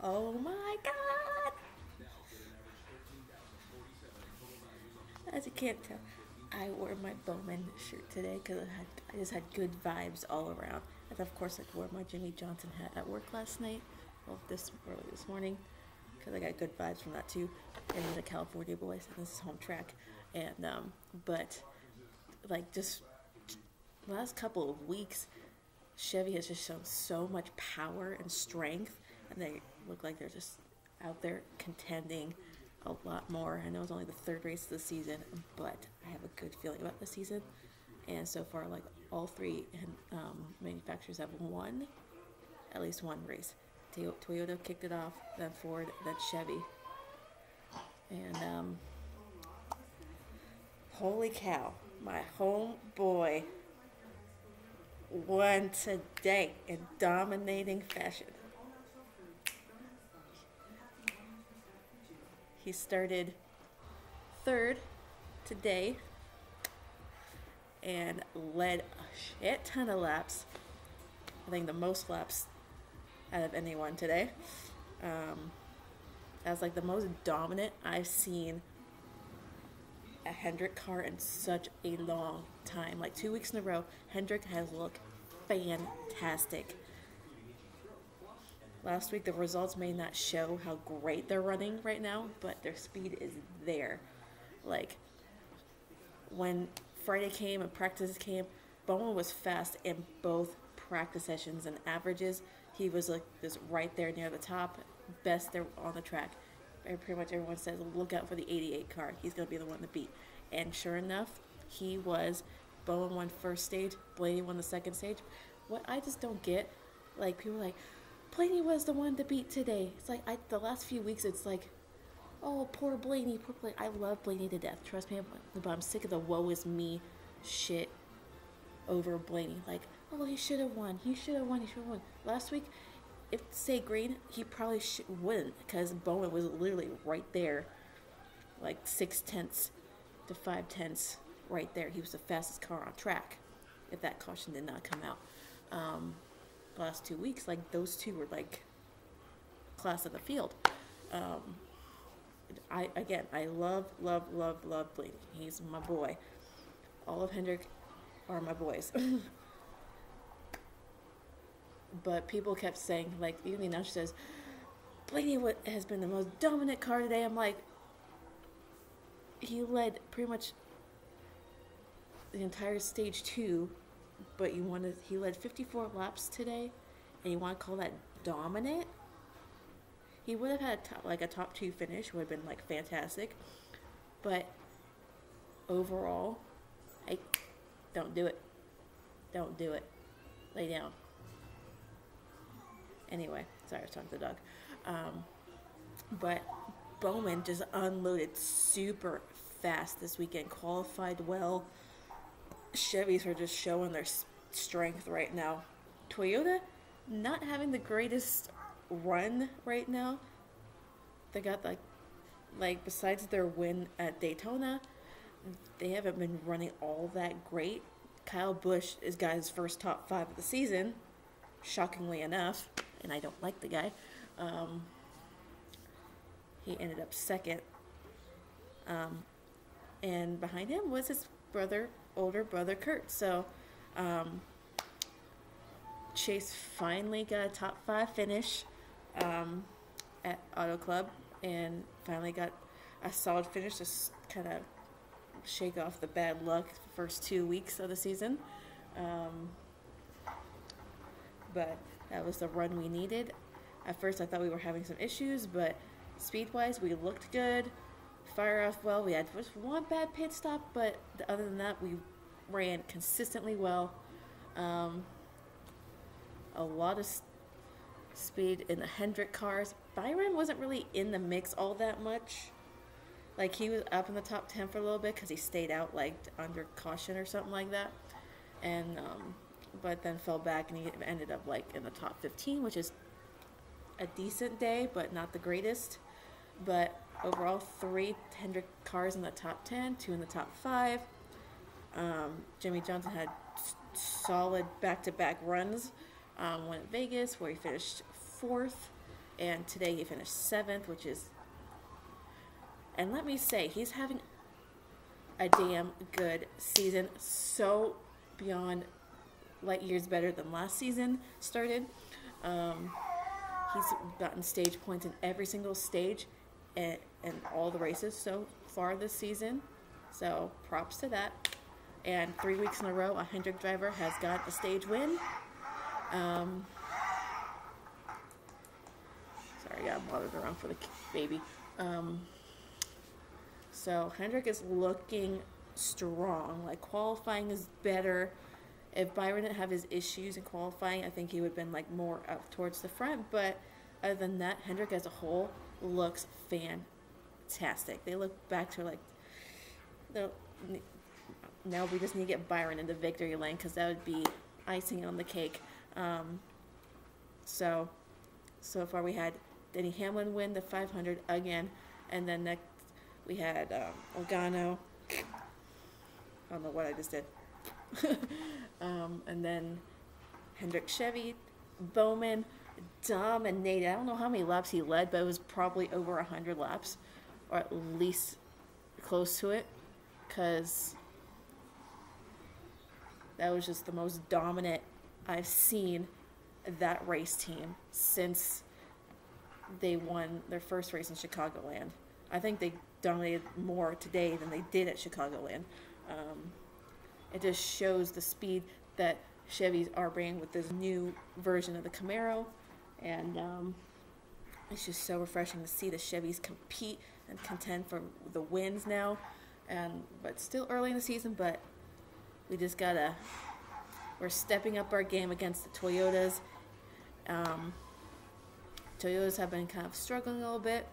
Oh my god! As you can't tell, I wore my Bowman shirt today because I just had good vibes all around. And of course, I wore my Jimmy Johnson hat at work last night, well, this early this morning, because I got good vibes from that too. And the California boys, and this is home track. And but like just the last couple of weeks, Chevy has just shown so much power and strength, and they look like they're just out there contending a lot more. I know it's only the third race of the season, but I have a good feeling about the season. And so far, like all three manufacturers have won at least one race. Toyota kicked it off, then Ford, then Chevy. And holy cow, my homeboy won today in dominating fashion. He started third today and led a shit ton of laps. I think the most laps out of anyone today. That was like the most dominant I've seen a Hendrick car in such a long time. Like 2 weeks in a row, Hendrick has looked fantastic. Last week, the results may not show how great they're running right now, but their speed is there. Like, when Friday came and practices came, Bowman was fast in both practice sessions and averages. He was like just right there near the top, best there on the track. And pretty much everyone says, look out for the 88 car. He's going to be the one to beat. And sure enough, he was. Bowman won first stage, Blaney won the second stage. What I just don't get, like, people are like, Blaney was the one to beat today. It's like, the last few weeks, it's like, oh, poor Blaney, poor Blaney. I love Blaney to death, trust me, but I'm sick of the woe is me shit over Blaney. Like, oh, he should have won, he should have won, he should have won. Last week, if say green, he probably wouldn't, because Bowman was literally right there, like 6/10 to 5/10 right there. He was the fastest car on track, if that caution did not come out. The last 2 weeks, like those two were like class of the field. I love Blaney. He's my boy. All of Hendrick are my boys. But people kept saying, like, even the announcer says, Blaney has been the most dominant car today. I'm like, he led pretty much the entire stage 2, but he led 54 laps today, and you want to call that dominant? He would have had a top 2 finish, would have been like fantastic, but overall, don't do it. Don't do it. Lay down. Anyway, sorry, I was talking to the dog. But Bowman just unloaded super fast this weekend, qualified well. Chevys are just showing their strength right now. Toyota, not having the greatest run right now. They got like besides their win at Daytona, they haven't been running all that great. Kyle Busch has got his first top 5 of the season, shockingly enough, and I don't like the guy. He ended up second. And behind him was his older brother Kurt. So Chase finally got a top 5 finish at Auto Club, and finally got a solid finish to kind of shake off the bad luck the first 2 weeks of the season. But that was the run we needed. At first I thought we were having some issues, but speed-wise we looked good. Fire off well. We had just one bad pit stop, but other than that we ran consistently well. A lot of speed in the Hendrick cars. Byron wasn't really in the mix all that much. Like, he was up in the top 10 for a little bit because he stayed out like under caution or something like that, and but then fell back and he ended up like in the top 15, which is a decent day, but not the greatest. But overall, 3 Hendrick cars in the top 10, 2 in the top 5. Jimmy Johnson had solid back-to-back runs. One at Vegas, where he finished 4th. and today he finished 7th, which is, and let me say, he's having a damn good season, so beyond light years better than last season started. He's gotten stage points in every single stage and all the races so far this season, so props to that. And 3 weeks in a row, a Hendrick driver has got a stage win. Sorry, I got bothered around for the baby. So Hendrick is looking strong. Like, qualifying is better. If Byron didn't have his issues in qualifying, I think he would have been like more up towards the front. But other than that, Hendrick as a whole looks fantastic. They look back to like, now we just need to get Byron into victory lane, because that would be icing on the cake. So far we had Denny Hamlin win the 500 again, and then next we had Logano. I don't know what I just did. And then Hendrick, Chevy, Bowman dominated. I don't know how many laps he led, but it was probably over 100 laps, or at least close to it, because that was just the most dominant I've seen that race team since they won their first race in Chicagoland. I think they dominated more today than they did at Chicagoland. It just shows the speed that Chevys are bringing with this new version of the Camaro, and it's just so refreshing to see the Chevys compete and contend for the wins now. But still early in the season, but we just we're stepping up our game against the Toyotas. Toyotas have been kind of struggling a little bit.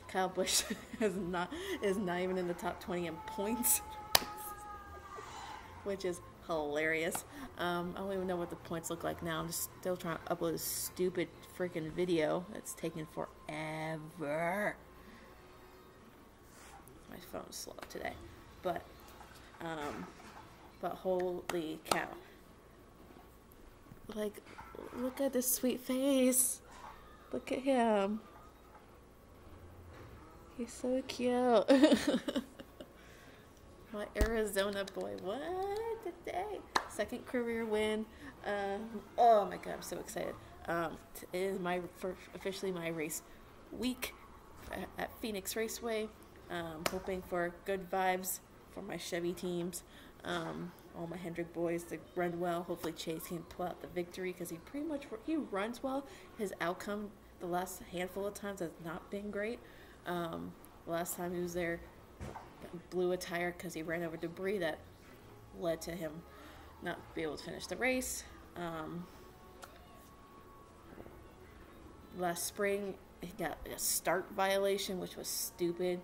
Kyle Busch is not even in the top 20 in points, which is hilarious. I don't even know what the points look like now. I'm just still trying to upload a stupid freaking video that's taking forever. My phone's slow today, but holy cow! Like, look at this sweet face. Look at him. He's so cute. My Arizona boy. What today? Second career win. Oh my god, I'm so excited. It is officially my race week at Phoenix Raceway. Hoping for good vibes for my Chevy teams. All my Hendrick boys to run well. Hopefully Chase can pull out the victory, because he runs well. His outcome the last handful of times has not been great. The last time he was there, blew a tire because he ran over debris that led to him not be able to finish the race. Last spring, he got a start violation, which was stupid,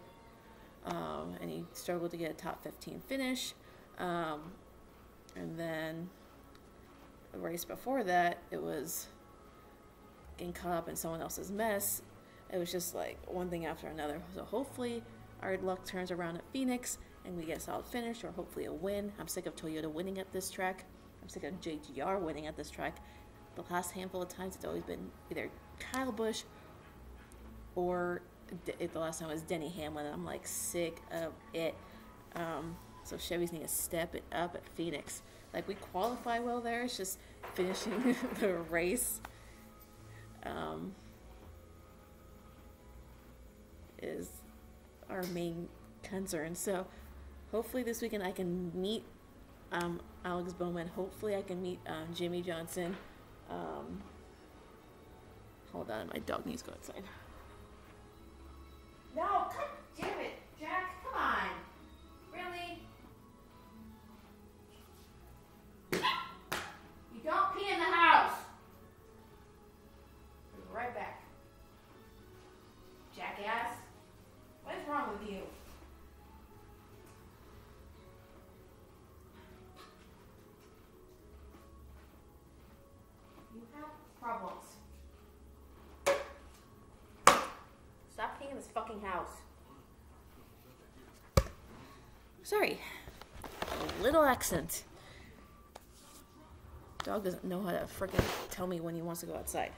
and he struggled to get a top 15 finish. And then the race before that, it was getting caught up in someone else's mess. It was just like one thing after another. So hopefully our luck turns around at Phoenix and we get a solid finish, or hopefully a win. I'm sick of Toyota winning at this track. I'm sick of JGR winning at this track. The last handful of times it's always been either Kyle Busch or the last time was Denny Hamlin, and I'm like sick of it. So Chevys need to step it up at Phoenix. Like, we qualify well there. It's just finishing the race is our main concern. So hopefully this weekend I can meet Alex Bowman. Hopefully I can meet Jimmy Johnson. Hold on, my dog needs to go outside. No, God damn it, Jack, come on. Really? You don't pee in the house. I'll be right back. Jackass. What is wrong with you? You have problems. Stop peeing in this fucking house. Sorry. A little accent. Dog doesn't know how to freaking tell me when he wants to go outside.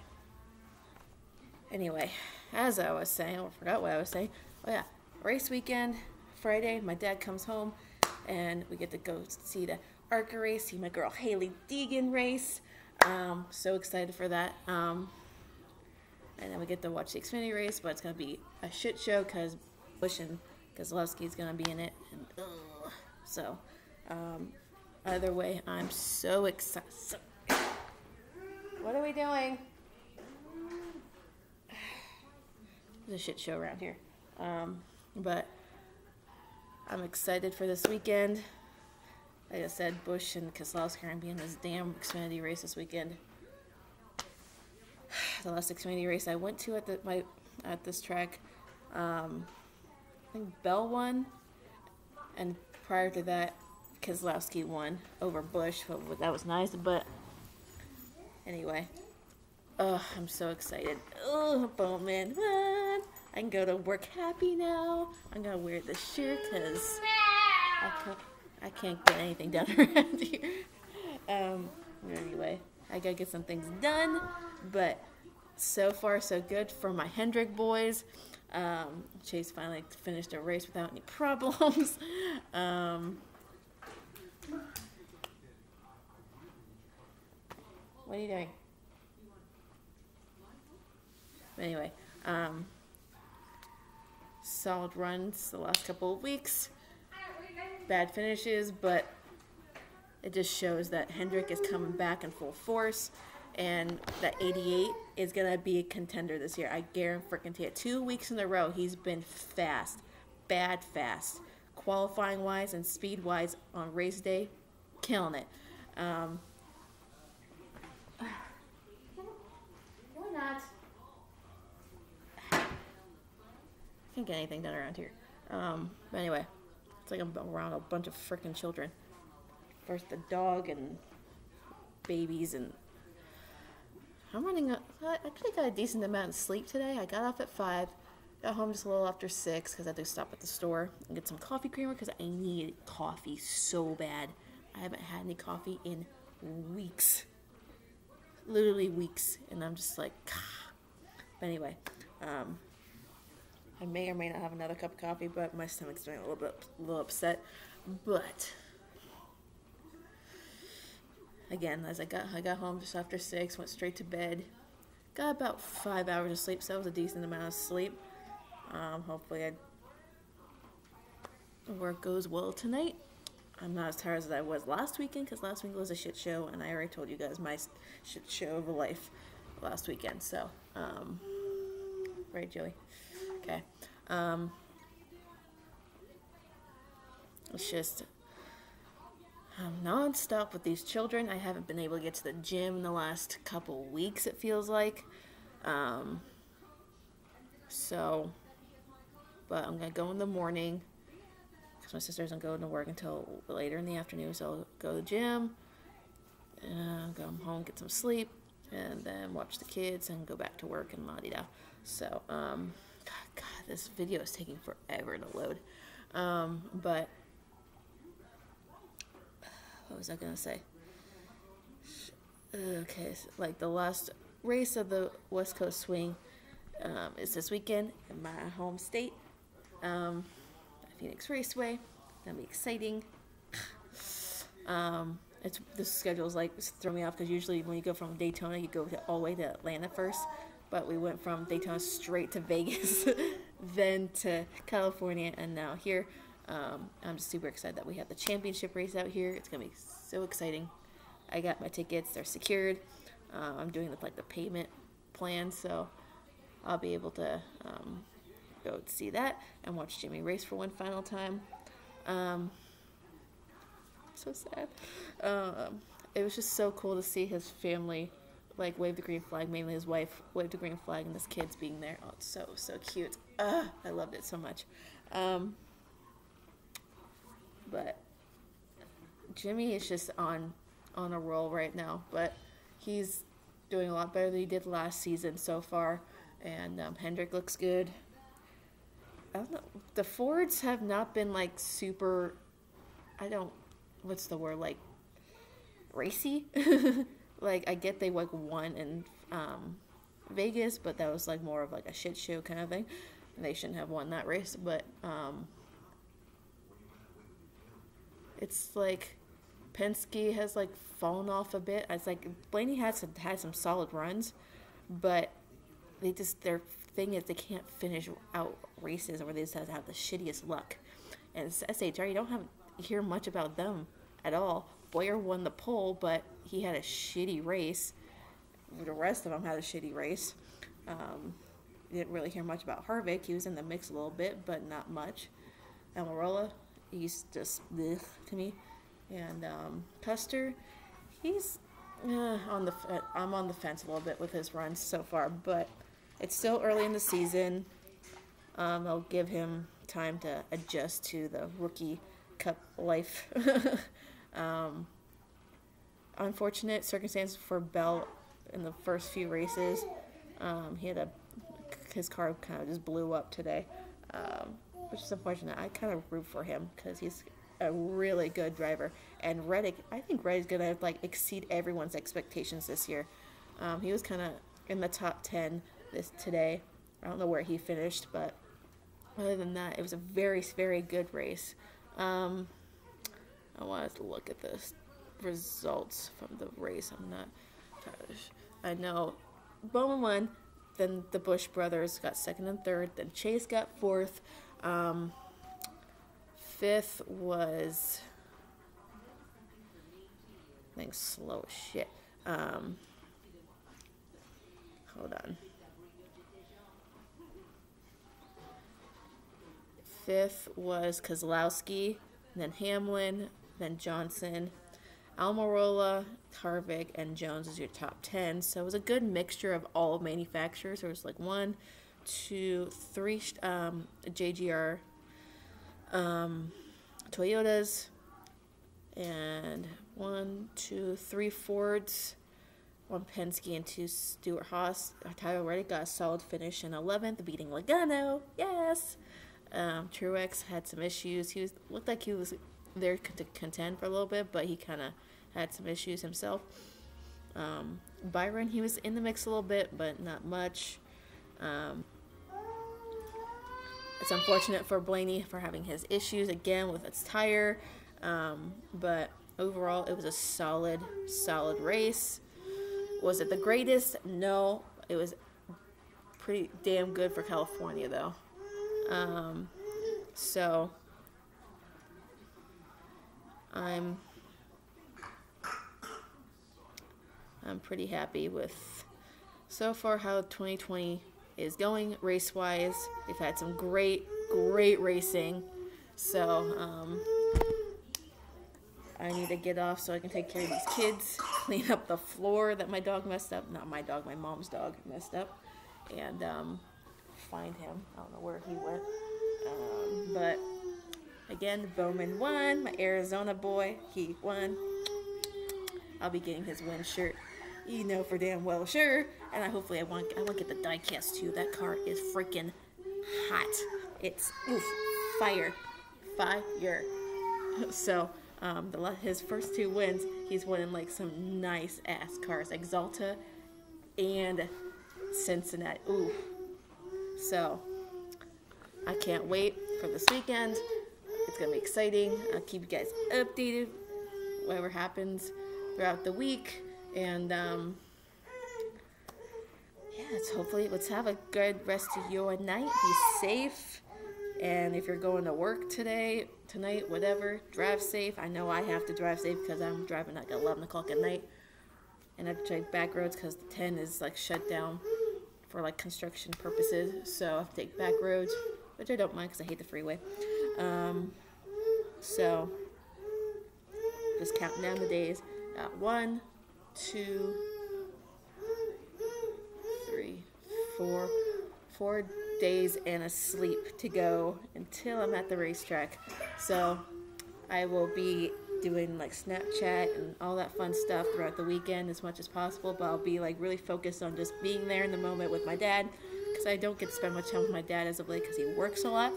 Anyway, as I was saying, I forgot what I was saying. Oh yeah, race weekend, Friday. My dad comes home, and we get to go see the ARCA race, see my girl Haley Deegan race. So excited for that. And then we get to watch the Xfinity race, but it's gonna be a shit show because Bush and Kozlowski's gonna be in it. And, so, either way, I'm so excited. What are we doing? It's a shit show around here. But I'm excited for this weekend. Like I said, Bush and Kozlowski are going to be in this damn Xfinity race this weekend. The last Xfinity race I went to at this track, I think Bell won, and prior to that, Kozlowski won over Bush. That was nice, but anyway, I'm so excited. Bowman won! I can go to work happy now. I'm gonna wear this shirt because I can't get anything done around here. Anyway, I gotta get some things done, but so far so good for my Hendrick boys. Chase finally finished a race without any problems. What are you doing? Anyway, solid runs the last couple of weeks. Bad finishes, but it just shows that Hendrick is coming back in full force, and that 88 is gonna be a contender this year. I guarantee it. 2 weeks in a row, he's been fast, bad fast, qualifying wise and speed wise on race day, killing it. No, not. Can't get anything done around here. But anyway, it's like I'm around a bunch of freaking children. First the dog and babies, and I'm running. I actually got a decent amount of sleep today. I got off at 5, got home just a little after 6 because I had to stop at the store and get some coffee creamer because I need coffee so bad. I haven't had any coffee in weeks, literally weeks, and I'm just like, but anyway, I may or may not have another cup of coffee, but my stomach's doing a little upset. But again, as I got home just after 6, went straight to bed, got about 5 hours of sleep, so that was a decent amount of sleep. Hopefully work goes well tonight. I'm not as tired as I was last weekend, because last week was a shit show, and I already told you guys my shit show of a life last weekend. So, right, Joey? Okay. It's just non-stop with these children. I haven't been able to get to the gym in the last couple weeks, it feels like. So, but I'm going to go in the morning because my sister doesn't go to work until later in the afternoon. So I'll go to the gym, go home, get some sleep, and then watch the kids and go back to work and la-di-da. So, God, this video is taking forever to load. But what was I gonna say? Okay, so like the last race of the West Coast Swing is this weekend in my home state, Phoenix Raceway. That'll be exciting. The schedule's like throw me off because usually when you go from Daytona, you go all the way to Atlanta first. But we went from Daytona straight to Vegas, then to California, and now here. I'm just super excited that we have the championship race out here. It's gonna be so exciting. I got my tickets; they're secured. I'm doing the payment plan, so I'll be able to go see that and watch Jimmy race for one final time. So sad. It was just so cool to see his family wave the green flag, mainly his wife waved the green flag, and this kid's being there. Oh, it's so cute. I loved it so much. But Jimmy is just on a roll right now, but he's doing a lot better than he did last season so far, and Hendrick looks good. I don't know, the Fords have not been super, what's the word, racy? I get they won in Vegas, but that was like more of like a shit show kind of thing. And they shouldn't have won that race, but it's like Penske has like fallen off a bit. It's like Blaney had some solid runs, but their thing is they can't finish out races, or they just have the shittiest luck. And SHR, you don't hear much about them at all. Boyer won the pole, but he had a shitty race. The rest of them had a shitty race. You didn't really hear much about Harvick. He was in the mix a little bit, but not much. Almirola, he's just bleh to me. And Custer, he's I'm on the fence a little bit with his runs so far, but it's still early in the season. I'll give him time to adjust to the rookie cup life. Unfortunate circumstances for Bell in the first few races. His car kind of just blew up today, which is unfortunate. I kind of root for him because he's a really good driver. And Reddick, I think Reddick's gonna like exceed everyone's expectations this year. He was kind of in the top 10 today. I don't know where he finished, but other than that, it was a very, very good race. I wanted to look at the results from the race. I'm not entirely sure. I know Bowman won, then the Busch brothers got second and third, then Chase got fourth. Fifth was, I think, slow as shit. Hold on. Fifth was Keselowski, then Hamlin, then Johnson. Almirola, Harvick, and Jones is your top 10. So it was a good mixture of all manufacturers. There was like 1, 2, 3 JGR Toyotas, and 1, 2, 3 Fords, 1 Penske, and 2 Stewart-Haas. Tyler Reddick got a solid finish in 11th, beating Logano. Yes! Truex had some issues. Looked like he was there to contend for a little bit, but he kind of had some issues himself. Byron, he was in the mix a little bit, but not much. It's unfortunate for Blaney for having his issues again with its tire, but overall it was a solid race. Was it the greatest? No, it was pretty damn good for California though. So I'm pretty happy with so far how 2020 is going race-wise. We've had some great racing. So I need to get off so I can take care of these kids, clean up the floor that my dog messed up. Not my dog, my mom's dog messed up. And find him. I don't know where he went. But again, Bowman won. My Arizona boy, he won. I'll be getting his win shirt. You know for damn well sure. And I want to get the die-cast too. That car is freaking hot. It's fire. So his first 2 wins, he's won in like some nice ass cars, Exalta and Cincinnati. Ooh. So I can't wait for this weekend. It's gonna be exciting. I'll keep you guys updated whatever happens throughout the week. And let's have a good rest of your night. Be safe. And if you're going to work tonight, whatever, drive safe. I know I have to drive safe because I'm driving like 11 o'clock at night. And I have to take back roads because the 10 is like shut down for like construction purposes. So I have to take back roads, which I don't mind because I hate the freeway. So just counting down the days. 1, 2, 3, 4 days and a sleep to go until I'm at the racetrack. So I will be doing like Snapchat and all that fun stuff throughout the weekend as much as possible, but I'll be like really focused on just being there in the moment with my dad, because I don't get to spend much time with my dad as of late because he works a lot.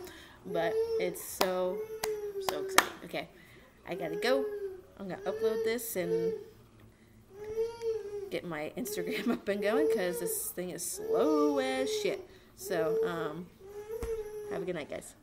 But it's so exciting. Okay, I gotta go. I'm gonna upload this and get my Instagram up and going because this thing is slow as shit. So, have a good night, guys.